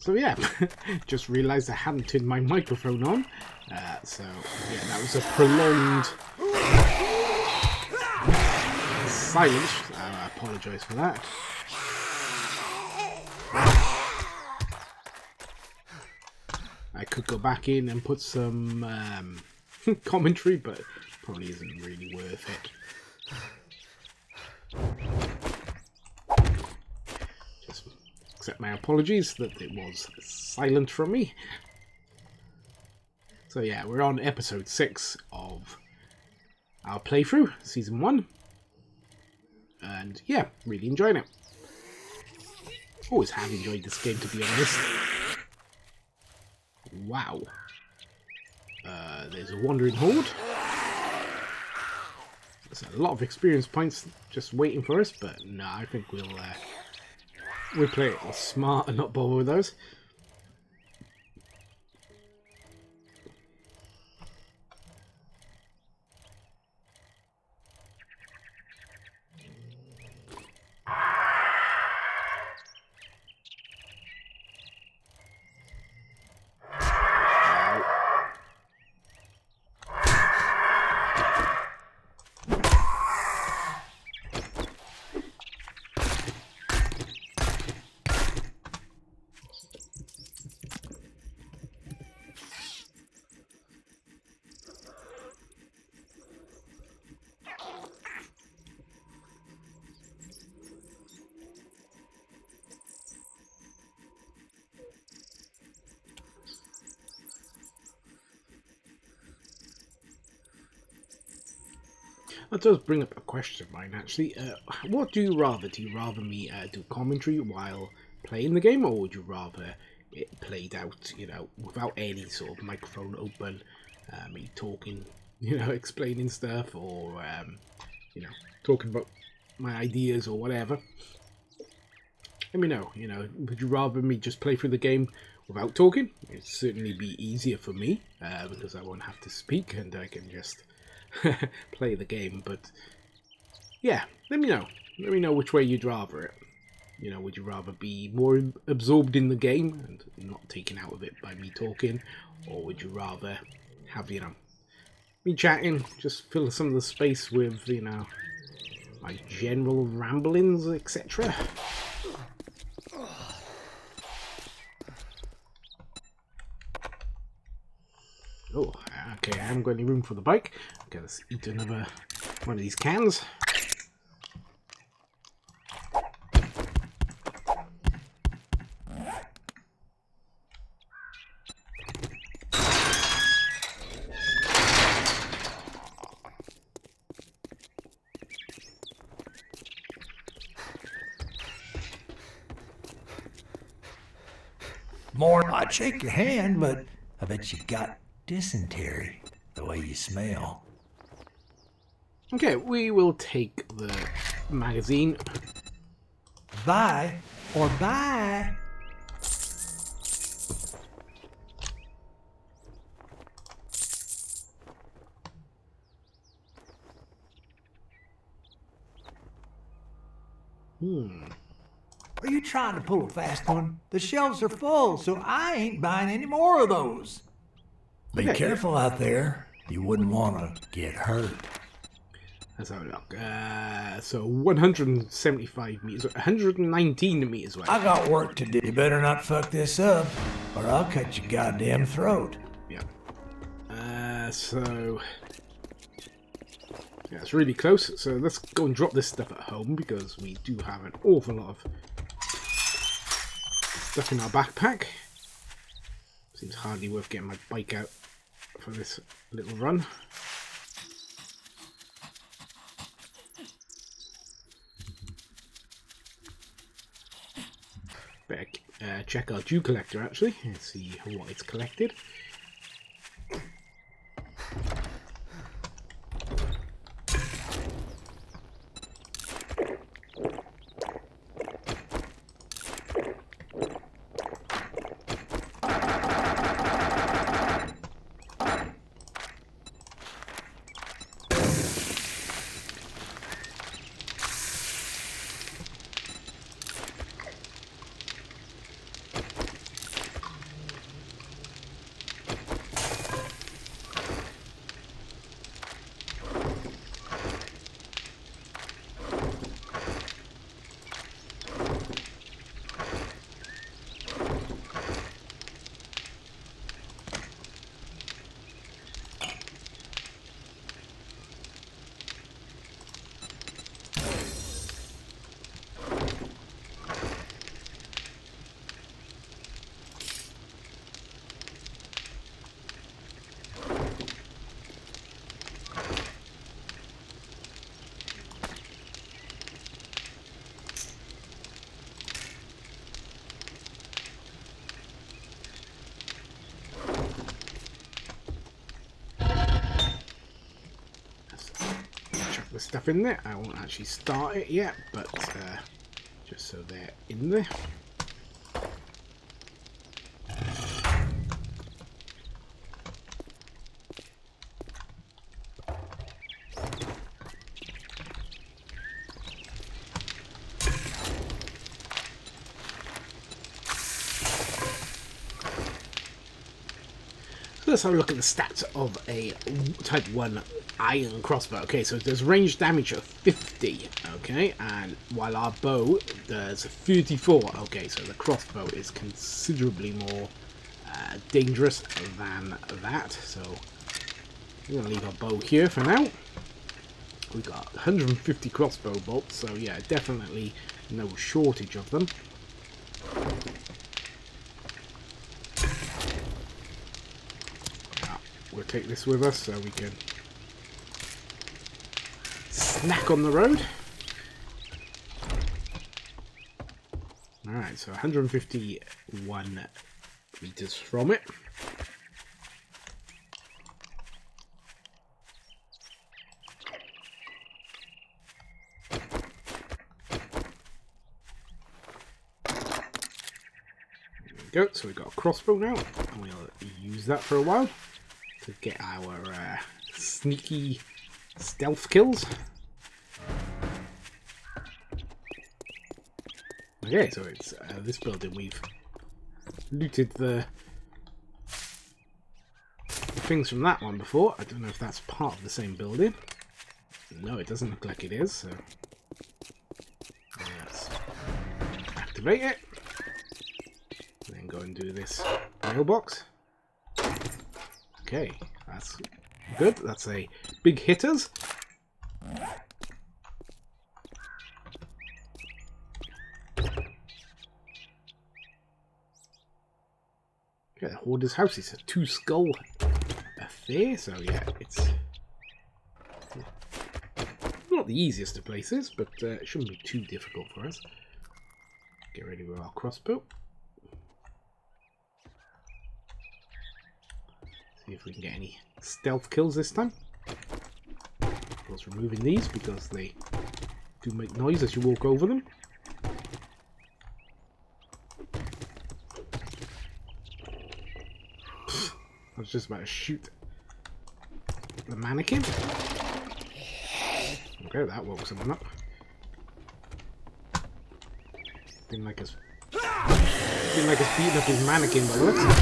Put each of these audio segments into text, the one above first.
So yeah, just realised I hadn't turned my microphone on. So yeah, that was a prolonged silence. I apologise for that. I could go back in and put some commentary, but probably isn't really worth it. Just accept my apologies that it was silent from me. So yeah, we're on episode 6 of our playthrough, season 1. And yeah, really enjoying it. Always have enjoyed this game, to be honest. Wow. There's a wandering horde. There's a lot of experience points just waiting for us, but no, I think we'll play it smart and not bother with those. That does bring up a question of mine, actually. What do you rather? Do you rather me do commentary while playing the game, or would you rather it played out, you know, without any sort of microphone open, me talking, you know, explaining stuff, or, you know, talking about my ideas or whatever? Let me know, you know, would you rather me just play through the game without talking? It'd certainly be easier for me, because I won't have to speak and I can just play the game. But yeah, let me know. Let me know which way you'd rather it. You know, would you rather be more absorbed in the game and not taken out of it by me talking? Or would you rather have, you know, me chatting, just fill some of the space with, you know, my general ramblings, etc.? Oh, okay, I haven't got any room for the bike. Okay, let's eat another one of these cans. I'd shake your hand, but I bet you got dysentery the way you smell. Okay, we will take the magazine. Vi or bye. Are you trying to pull a fast one? The shelves are full, so I ain't buying any more of those. Be careful out there. You wouldn't want to get hurt. Let's have a look. So 175 meters, 119 meters away. I got work to do. You better not fuck this up, or I'll cut your goddamn throat. Yeah. So yeah, it's really close. So let's go and drop this stuff at home because we do have an awful lot of stuff in our backpack. Seems hardly worth getting my bike out for this little run. Better check our dew collector actually and see what it's collected. The stuff in there. I won't actually start it yet, but just so they're in there. Let's have a look at the stats of a Type 1 iron crossbow. Okay, so there's range damage of 50, okay, and while our bow does 34, okay, so the crossbow is considerably more dangerous than that, so we're going to leave our bow here for now. We got 150 crossbow bolts, so yeah, definitely no shortage of them. We'll take this with us so we can snack on the road. Alright, so 151 meters from it. Go. So we've got a crossbow now, and we'll use that for a while to get our sneaky stealth kills. Okay, so it's this building. We've looted the things from that one before. I don't know if that's part of the same building. No, it doesn't look like it is. So let's activate it. Then go and do this mailbox. Okay, that's good. That's a big hitters. Okay, the Hoarder's house is a 2-skull affair, so yeah, it's not the easiest of places, but it shouldn't be too difficult for us. Get ready with our crossbow. See if we can get any stealth kills this time. Of course, removing these because they do make noise as you walk over them. I was just about to shoot the mannequin. Okay, that woke someone up. Didn't like us beating up his mannequin by the looks of it.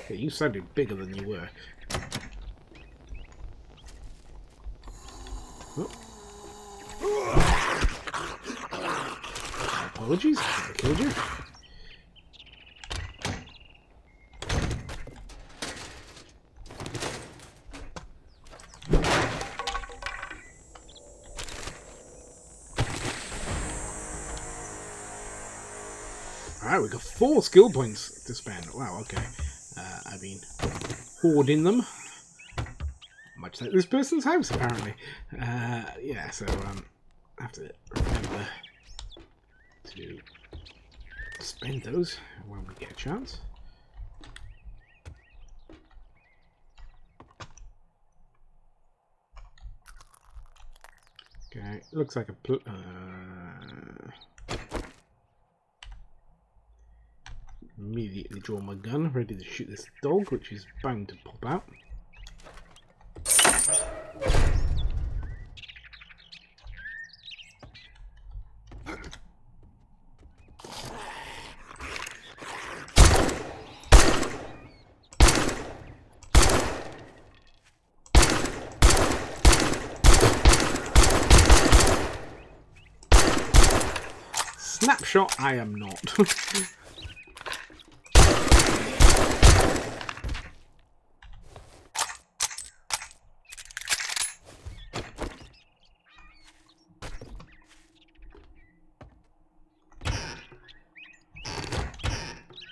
Okay, you sounded bigger than you were. Oh. Apologies, I killed you. Alright, we've got 4 skill points to spend. Wow, okay. I've been hoarding them. Much like this person's house, apparently. Yeah, so I have to remember to spend those when we get a chance. Okay, looks like a immediately draw my gun, ready to shoot this dog, which is bound to pop out. Snapshot, I am not.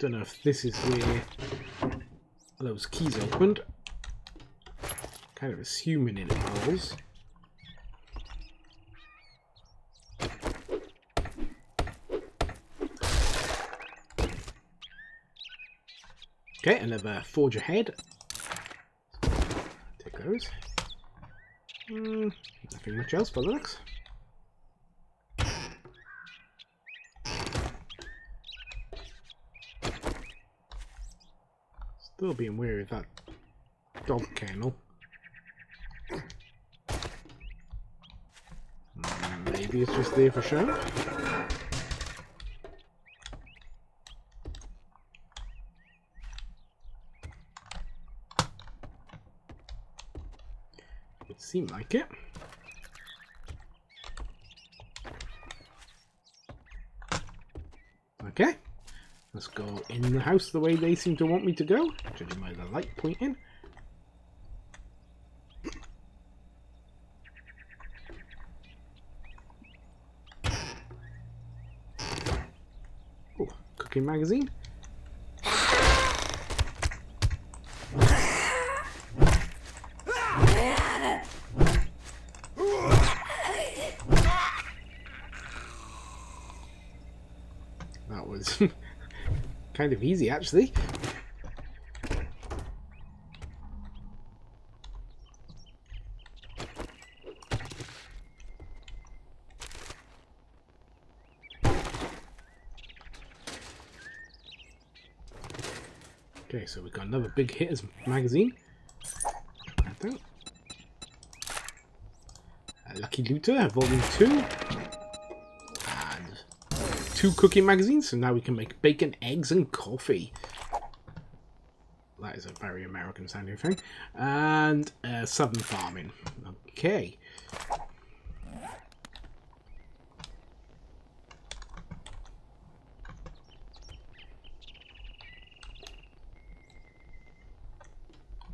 Don't know if this is where those keys opened. Kind of assuming it was. Okay, another forge ahead. Take those. Nothing much else by the looks. Still being wary of that dog kennel. Maybe it's just there for show. Would seem like it. Okay. Let's go in the house the way they seem to want me to go, judging by the light pointing. Oh, cooking magazine. that was kind of easy, actually. Okay, so we've got another big hitters magazine. I think. Lucky Looter, Volume 2. And 2 cooking magazines, so now we can make bacon, eggs, and coffee. That is a very American sounding thing. And Southern Farming. Okay.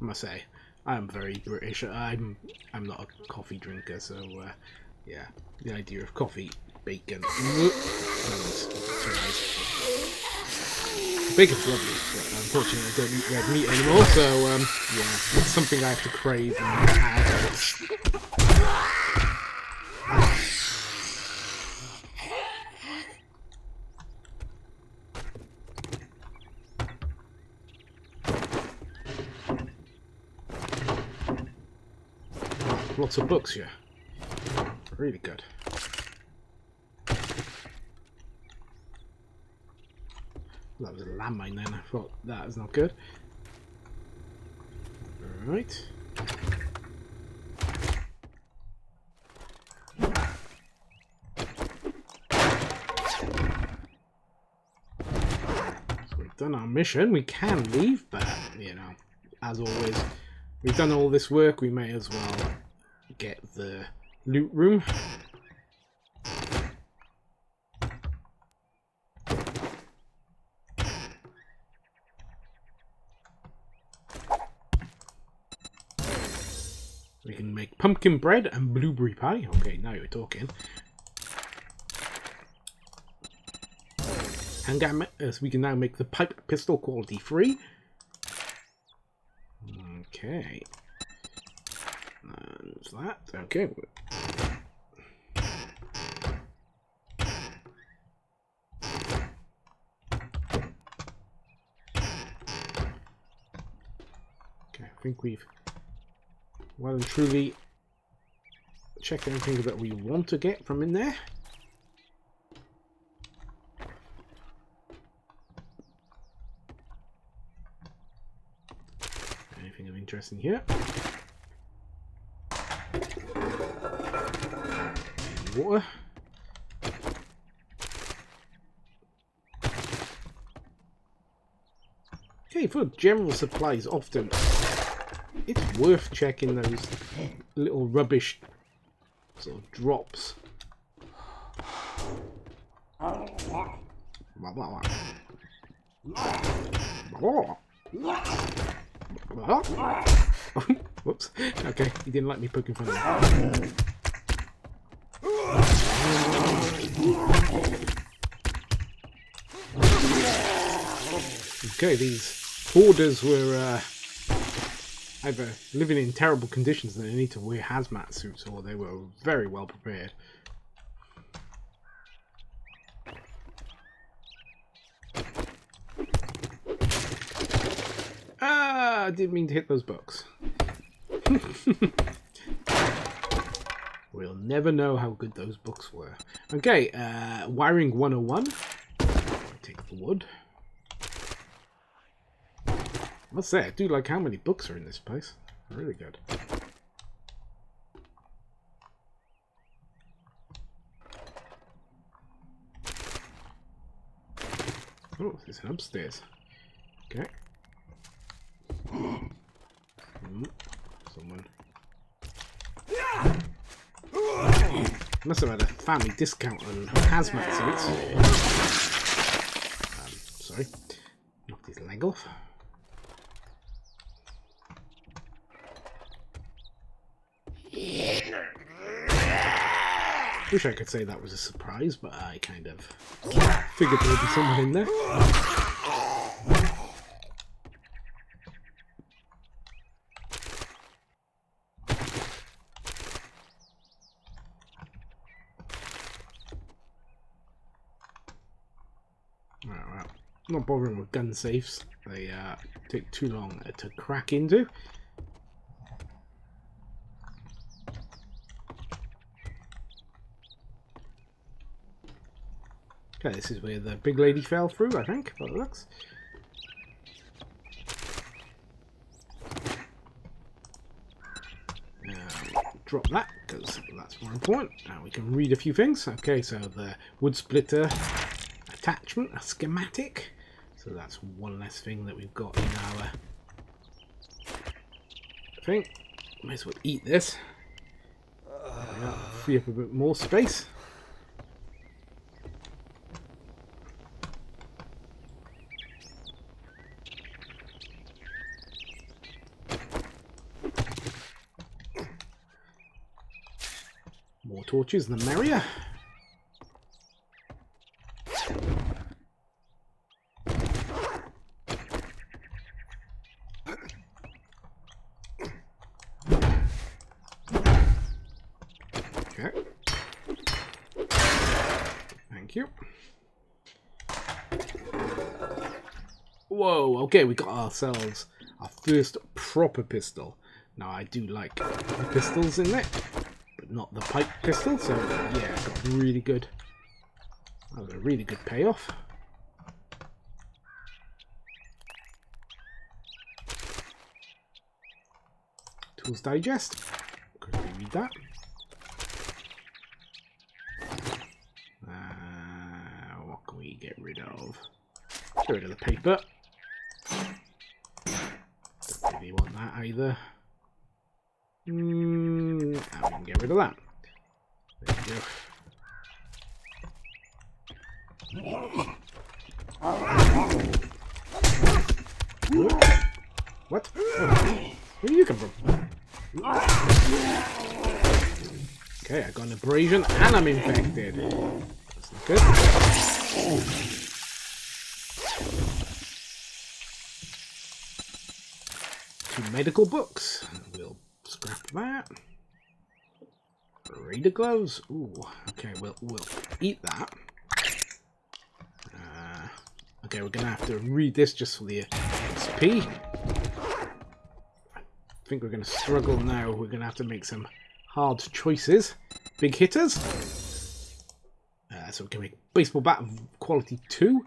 I must say, I am very British. I'm not a coffee drinker, so yeah, the idea of coffee, bacon, bacon's lovely, but unfortunately I don't eat red meat anymore, so yeah, it's something I have to crave and have. Lots of books here. Really good. That was a landmine then. I thought that was not good. Alright. So we've done our mission. We can leave, but, you know, as always, we've done all this work, we may as well get the loot room. We can make pumpkin bread and blueberry pie. Okay, now you're talking. And so we can now make the pipe pistol quality 3. Okay. There's that. Okay. Okay, I think we've well and truly checked anything that we want to get from in there. Anything of interest in here? Water. Okay, for general supplies, often it's worth checking those little rubbish sort of drops. Whoops. Okay, he didn't like me poking fun at him. Okay, these hoarders were either living in terrible conditions and they need to wear hazmat suits, or they were very well prepared. Ah, I didn't mean to hit those books. We'll never know how good those books were. Okay, wiring 101. Take the wood. I must say, I do like how many books are in this place. Really good. Oh, there's an upstairs. Okay. Someone. Must have had a family discount on hazmat suits. Sorry. Knocked his leg off. Wish I could say that was a surprise, but I kind of figured there would be someone in there. Well, not bothering with gun safes. They take too long to crack into. Okay, this is where the big lady fell through, I think, by the looks. Drop that, because that's more important. Now we can read a few things. Okay, so the wood splitter attachment, a schematic. So that's one less thing that we've got in our thing. Might as well eat this. Free up a bit more space. More torches, the merrier. Okay. Thank you. Whoa, okay, we got ourselves our first proper pistol. Now, I do like the pistols in it, but not the pipe pistol, so yeah, got really good. That was a really good payoff. Tools Digest. Quickly read that. What can we get rid of? Get rid of the paper. Don't really want that either. And we can get rid of that. There we go. What? Oh, where do you come from? Okay, I got an abrasion and I'm infected. That's not good. Two medical books. We'll scrap that. Raider gloves. Ooh, okay, we'll eat that. Okay, we're gonna have to read this just for the XP. I think we're gonna struggle now. We're gonna have to make some hard choices. Big hitters. So we can make baseball bat quality 2.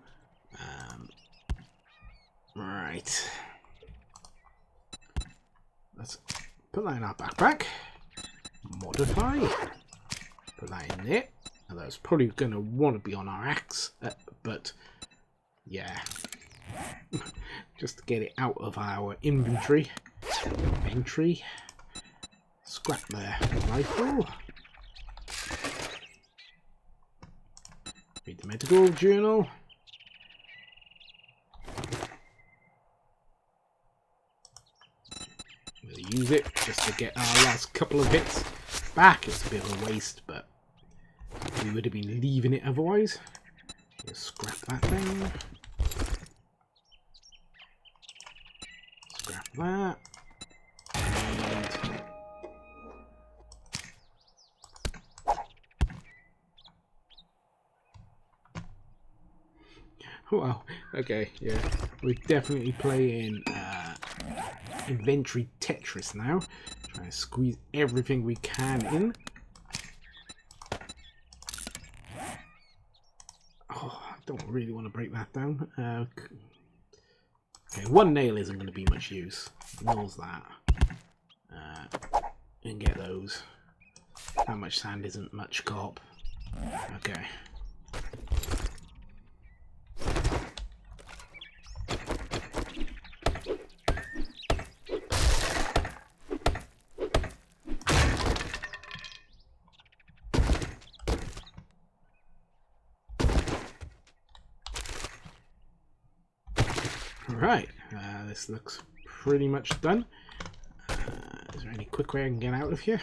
Right. Let's put that in our backpack. Modify. Put that in there. Now that's probably going to want to be on our axe, but yeah. Just to get it out of our inventory. Entry. Scrap the rifle. Read the medical journal. We'll use it just to get our last couple of hits back. It's a bit of a waste, but we would have been leaving it otherwise. We'll scrap that thing. Scrap that. And wow, okay, yeah. We're definitely playing inventory Tetris now. Trying to squeeze everything we can in. Oh, I don't really want to break that down. Okay, one nail isn't going to be much use. Nails that. And get those. That much sand isn't much cop. Okay. Right, this looks pretty much done. Is there any quick way I can get out of here?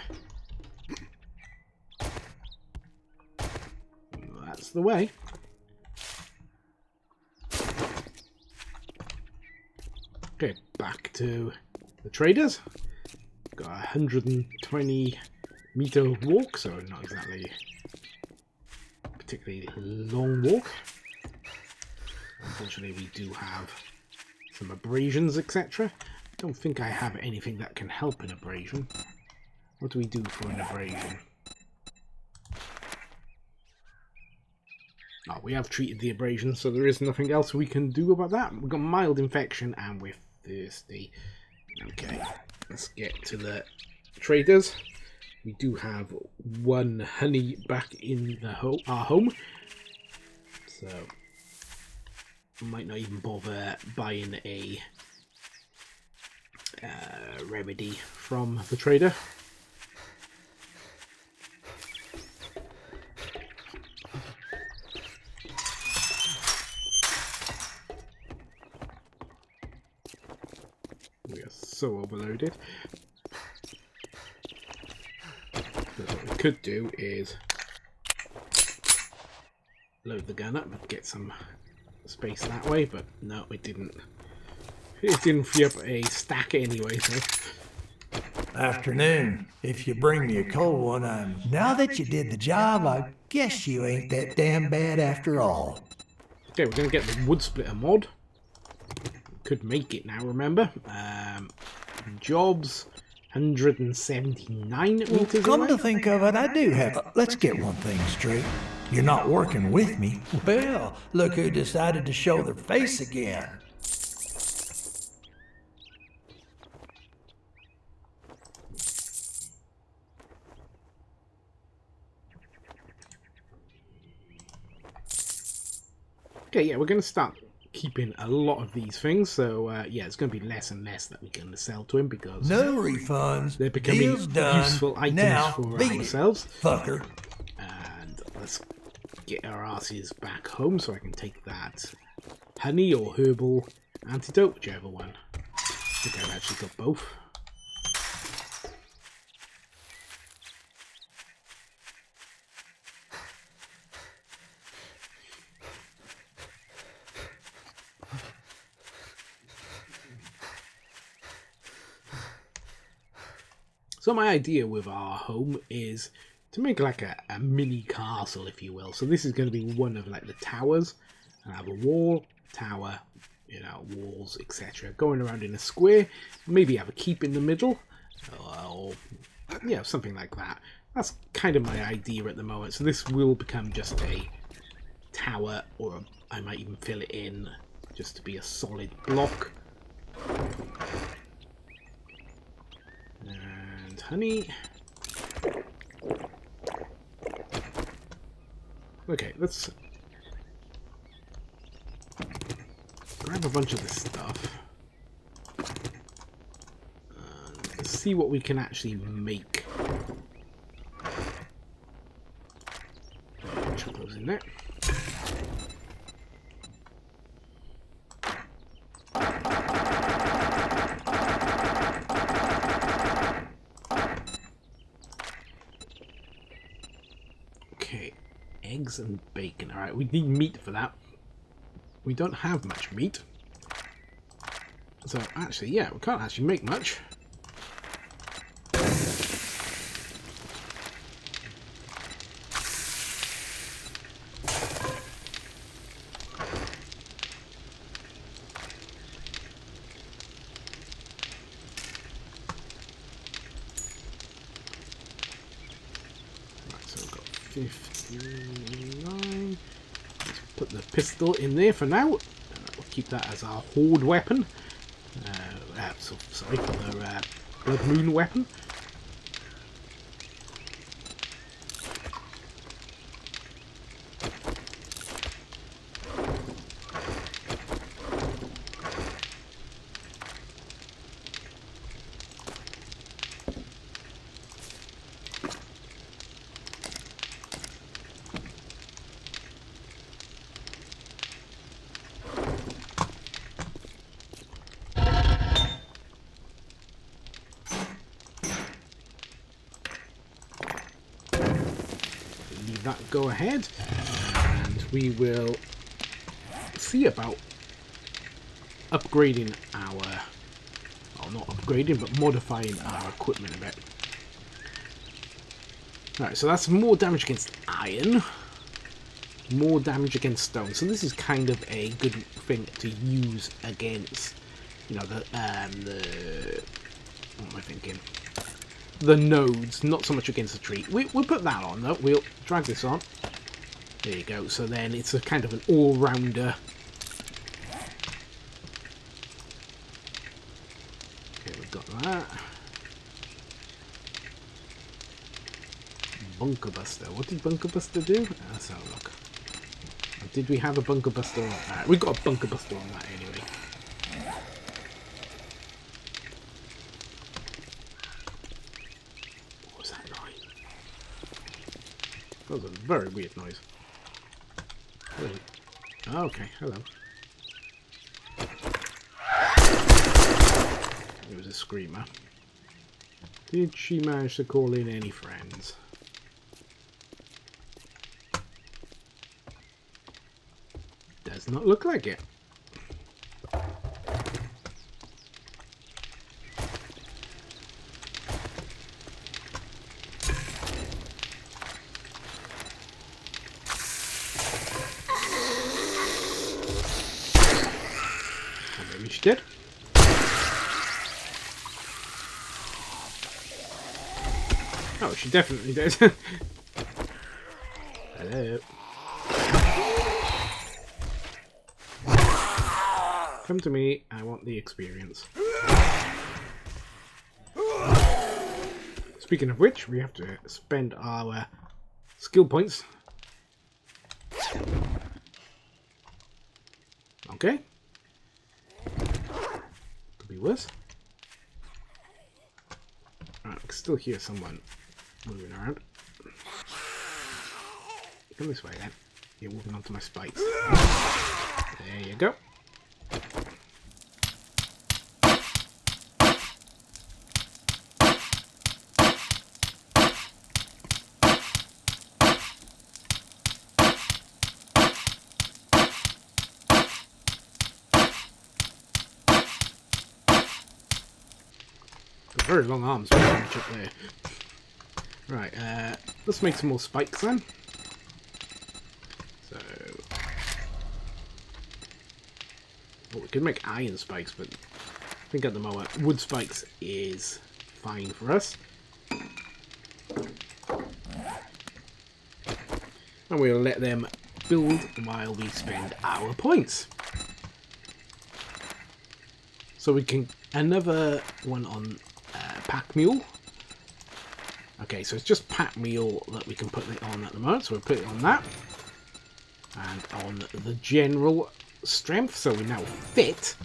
That's the way. Okay, back to the traders. Got a 120-meter walk, so not exactly a particularly long walk. Unfortunately, we do have some abrasions, etc. Don't think I have anything that can help an abrasion. What do we do for an abrasion? Oh, we have treated the abrasion, so there is nothing else we can do about that. We've got mild infection and we're thirsty. Okay, let's get to the traders. We do have 1 honey back in the our home. So, I might not even bother buying a remedy from the trader. We are so overloaded. Because what we could do is load the gun up and get some space that way, but no, it didn't. It didn't free up a stack anyway, so. Afternoon. If you bring me a cold one, now that you did the job, I guess you ain't that damn bad after all. Okay, we're going to get the wood splitter mod. Could make it now, remember. Jobs, 179 meters Come away. to think of it, I do have... Let's get one thing straight. You're not working with me. Well, look who decided to show their face again. Okay, yeah, we're going to start keeping a lot of these things, so yeah, it's going to be less and less that we can sell to him because no refunds. they're becoming Deal's done. useful items now, for beat ourselves. It, fucker. And let's get our asses back home so I can take that honey or herbal antidote, whichever one. I think I've actually got both. So my idea with our home is to make like a mini castle, if you will. So this is going to be one of like the towers. I have a wall, tower, you know, walls, etc. Going around in a square. Maybe have a keep in the middle, or yeah, something like that. That's kind of my idea at the moment. So this will become just a tower, or I might even fill it in just to be a solid block. And honey. Okay, let's grab a bunch of this stuff and see what we can actually make. Chuck those in there. Okay, eggs and bacon. Alright, we need meat for that. We don't have much meat. So actually, yeah, we can't actually make much. Right, so we've got 59. Let's put the pistol in there for now. We'll keep that as our horde weapon. Sorry, for the Blood Moon weapon. That go ahead, and we will see about upgrading our, well, not upgrading, but modifying our equipment a bit. Right, so that's more damage against iron. more damage against stone. So this is kind of a good thing to use against, you know, the what am I thinking? The nodes, not so much against the tree. We'll put that on though. We'll drag this on. There you go. So then it's a kind of an all-rounder. Okay, we've got that. Bunker Buster. What did Bunker Buster do? Let's have a look. Did we have a Bunker Buster on that? We've got a Bunker Buster on that anyway. What was that noise? That was a very weird noise. Hello. Oh, okay, hello. It was a screamer. Did she manage to call in any friends? Does not look like it. Maybe she did. Oh, she definitely did. Hello. Come to me, I want the experience. Speaking of which, we have to spend our skill points. Okay. Could be worse. Alright, I can still hear someone moving around. Come this way then. You're walking onto my spikes. There you go. Very long arms up there. Right, let's make some more spikes then. So, well, we could make iron spikes, but I think at the moment wood spikes is fine for us. And we'll let them build while we spend our points. So we can another one on pack mule. Okay, so it's just pack mule that we can put it on at the moment, so we'll put it on that. And on the general strength, so we're now fit.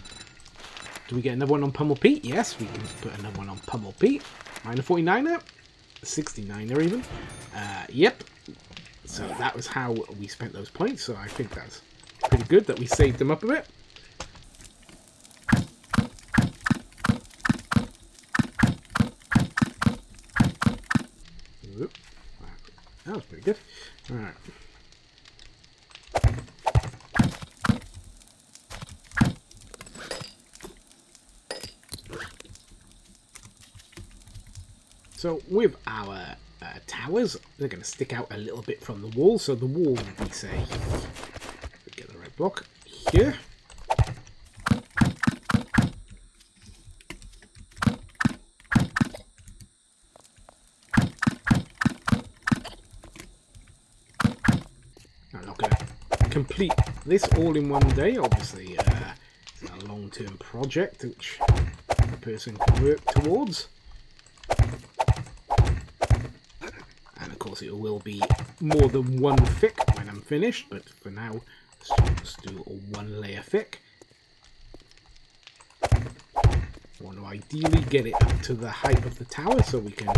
Do we get another one on Pummel Pete? Yes, we can put another one on Pummel Pete. Minor 49er, 69er even. Yep. So that was how we spent those points, so I think that's pretty good that we saved them up a bit. That was pretty good. Alright. So with our towers, they're going to stick out a little bit from the wall. So the wall would be, say, get the right block here. I'm not going to complete this all in one day. Obviously, it's a long-term project which a person can work towards. It will be more than one thick when I'm finished, but for now let's just do a one layer thick. I want to ideally get it up to the height of the tower so we can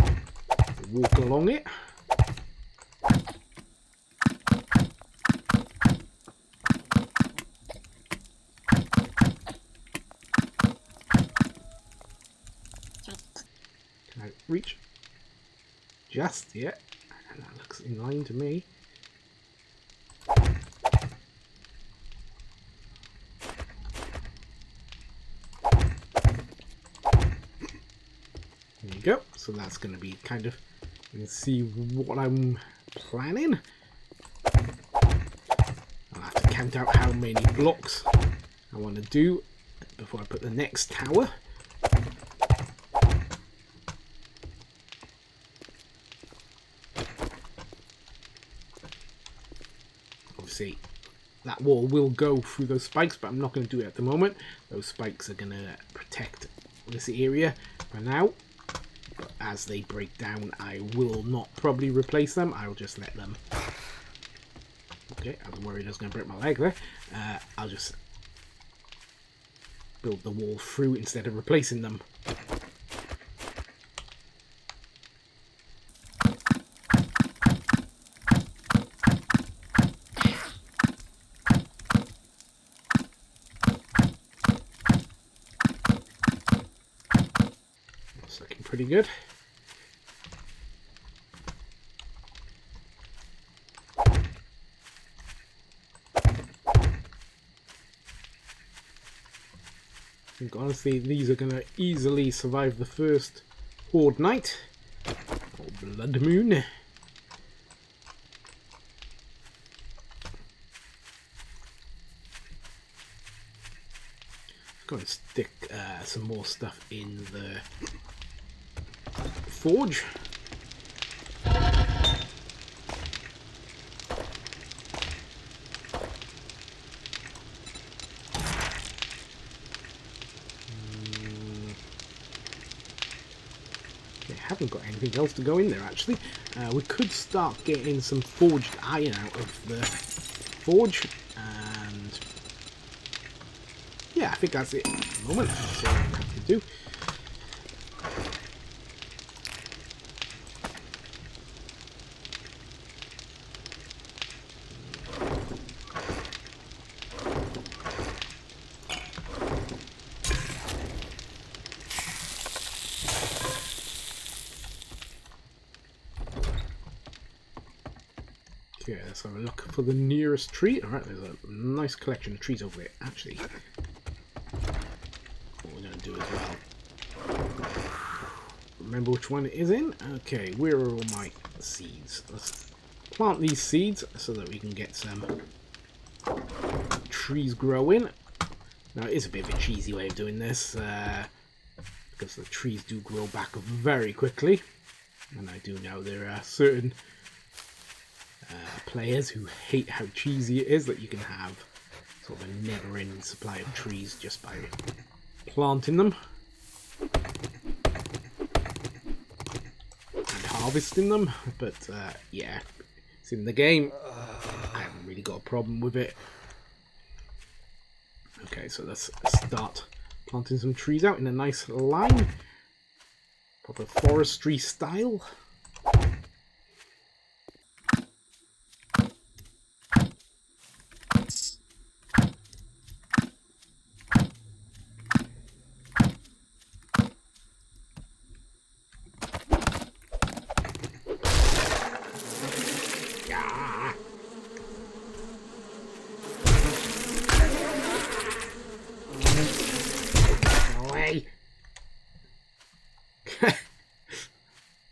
walk along it. Can I reach? Just yet. That looks in line to me. There you go. So that's going to be kind of, you can see what I'm planning. count out how many blocks I want to do before I put the next tower. Obviously, that wall will go through those spikes, but I'm not going to do it at the moment. Those spikes are going to protect this area for now. But as they break down, I will not probably replace them. I'll just let them. Okay, I was worried I was going to break my leg there. I'll just build the wall through instead of replacing them. That's looking pretty good. I think honestly these are going to easily survive the first Horde Night, or Blood Moon. I'm going to stick some more stuff in the forge. Haven't got anything else to go in there actually. We could start getting some forged iron out of the forge, and yeah, I think that's it at the moment. That's all I have to do. Okay, let's have a look for the nearest tree. Alright, there's a nice collection of trees over there, actually. What we're going to do as well. Remember which one it is in? Okay, where are all my seeds? Let's plant these seeds so that we can get some trees growing. Now, it is a bit of a cheesy way of doing this, because the trees do grow back very quickly. And I do know there are certain players who hate how cheesy it is that you can have sort of a never-ending supply of trees just by planting them and harvesting them. But yeah, it's in the game. I haven't really got a problem with it. Okay, so let's start planting some trees out in a nice line, proper forestry style.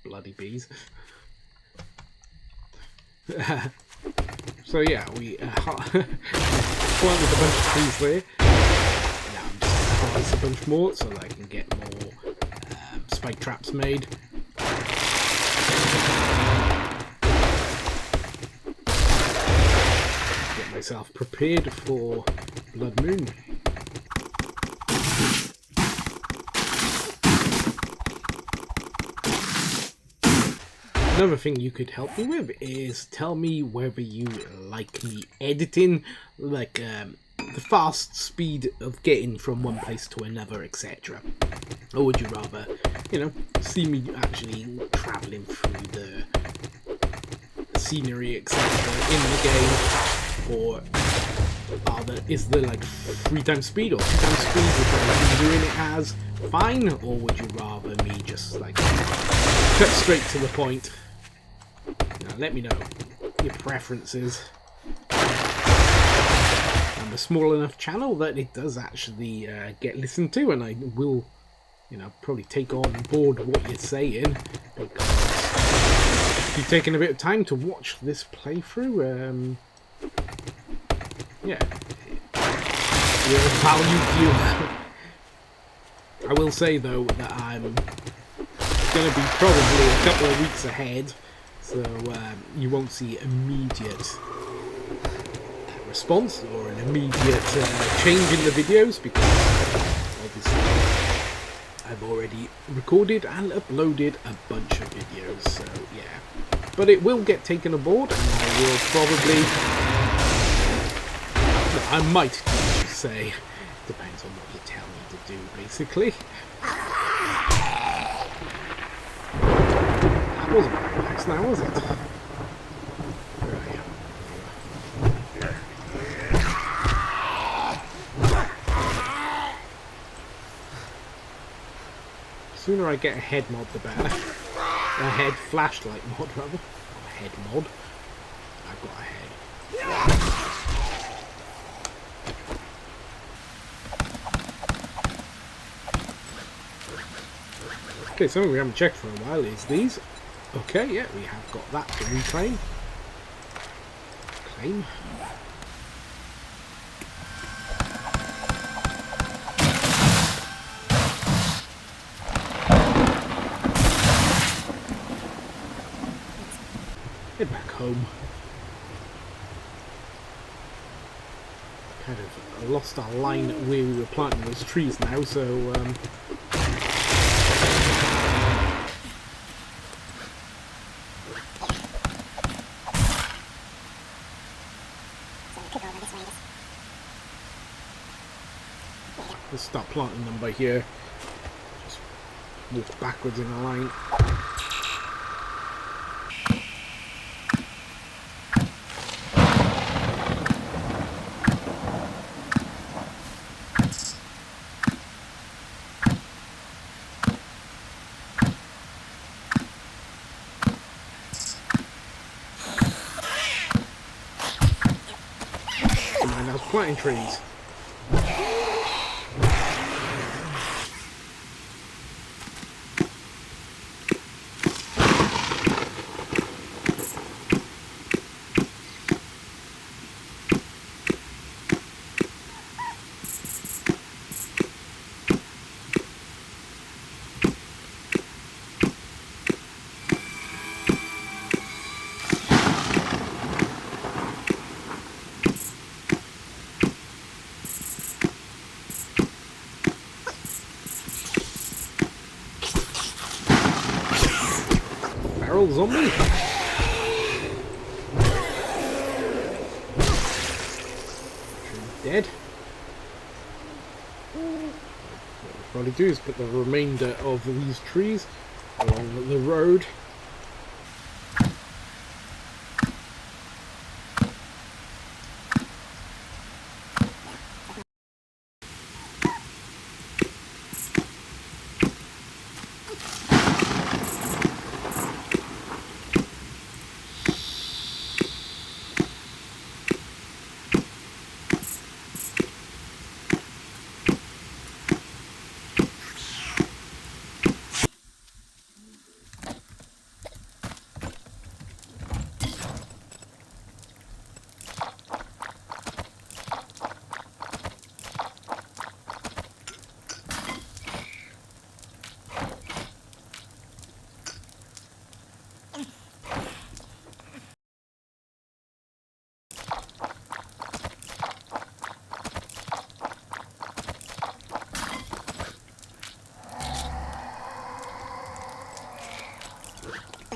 Bloody bees. So yeah, we planted a bunch of trees there. Now I'm just going to harvest a bunch more so that I can get more spike traps made. Get myself prepared for Blood Moon. Another thing you could help me with is tell me whether you like me editing, like the fast speed of getting from one place to another, etc. Or would you rather, you know, see me actually travelling through the scenery, etc. in the game, or is there like 3 times speed or 2 times speed, which I've been doing it as fine, or would you rather me just like cut straight to the point? Now, let me know your preferences. I'm a small enough channel that it does actually get listened to, and I will, you know, probably take on board what you're saying, because if you've taken a bit of time to watch this playthrough, yeah, you're a valued viewer. I will say though that I'm going to be probably a couple of weeks ahead, so you won't see immediate response or an immediate change in the videos, because obviously I've already recorded and uploaded a bunch of videos, so yeah. But it will get taken aboard, and I will probably... No, I might say. Depends on what you tell me to do, basically. That wasn't very nice now, was it? Right. The sooner I get a head mod, the better. A head flashlight mod, rather. Not a head mod. I've got a head. Okay, something we haven't checked for a while is these. Okay, yeah, we have got that to reclaim. Claim. Head back home. Kind of lost our line where we were planting those trees now, so let's start planting them by here. Just walk backwards in a line. And I was planting trees. Feral zombie? Dead. What we'll probably do is put the remainder of these trees along the road.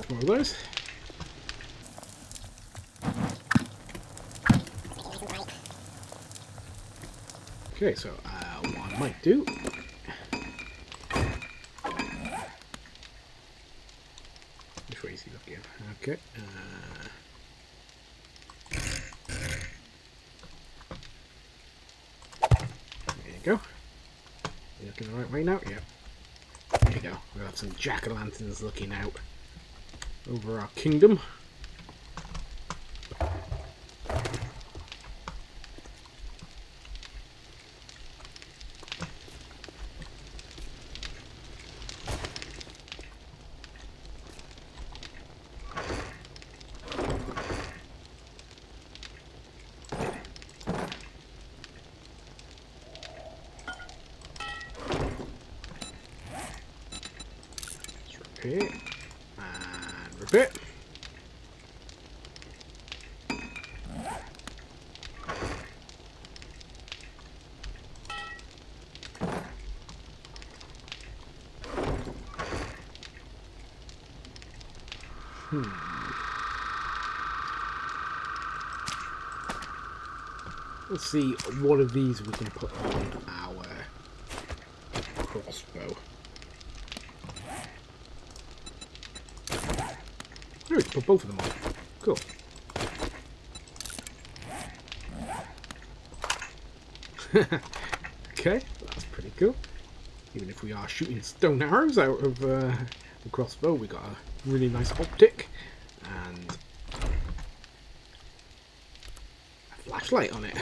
One of those. Okay, so what I might do... Which way is he looking? Okay. There you go. You looking the right way now? Yep. There you go. We've got some jack-o'-lanterns looking out over our kingdom. Repair. And repair. Let's see what of these we can put on our crossbow. Oh, we can put both of them on. Cool. Okay, that's pretty cool. Even if we are shooting stone arrows out of the crossbow, we got a really nice optic and a flashlight on it.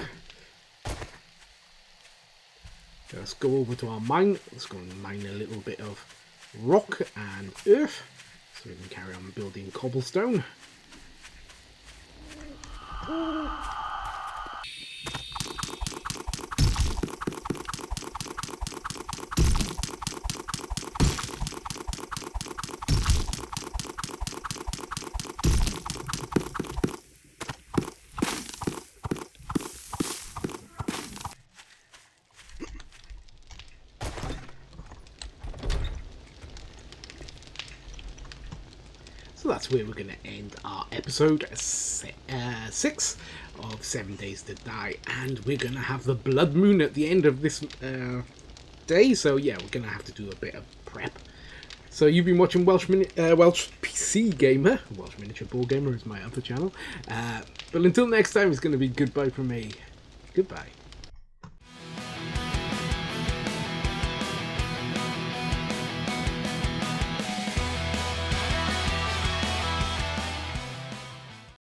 So let's go over to our mine. Let's go and mine a little bit of rock and earth so we can carry on building cobblestone. So that's where we're going to end our episode 6 of 7 Days to Die, and we're going to have the blood moon at the end of this day, so yeah, we're going to have to do a bit of prep. So you've been watching Welsh PC Gamer, Welsh Miniature Ball Gamer is my other channel, but until next time, it's going to be goodbye from me. Goodbye.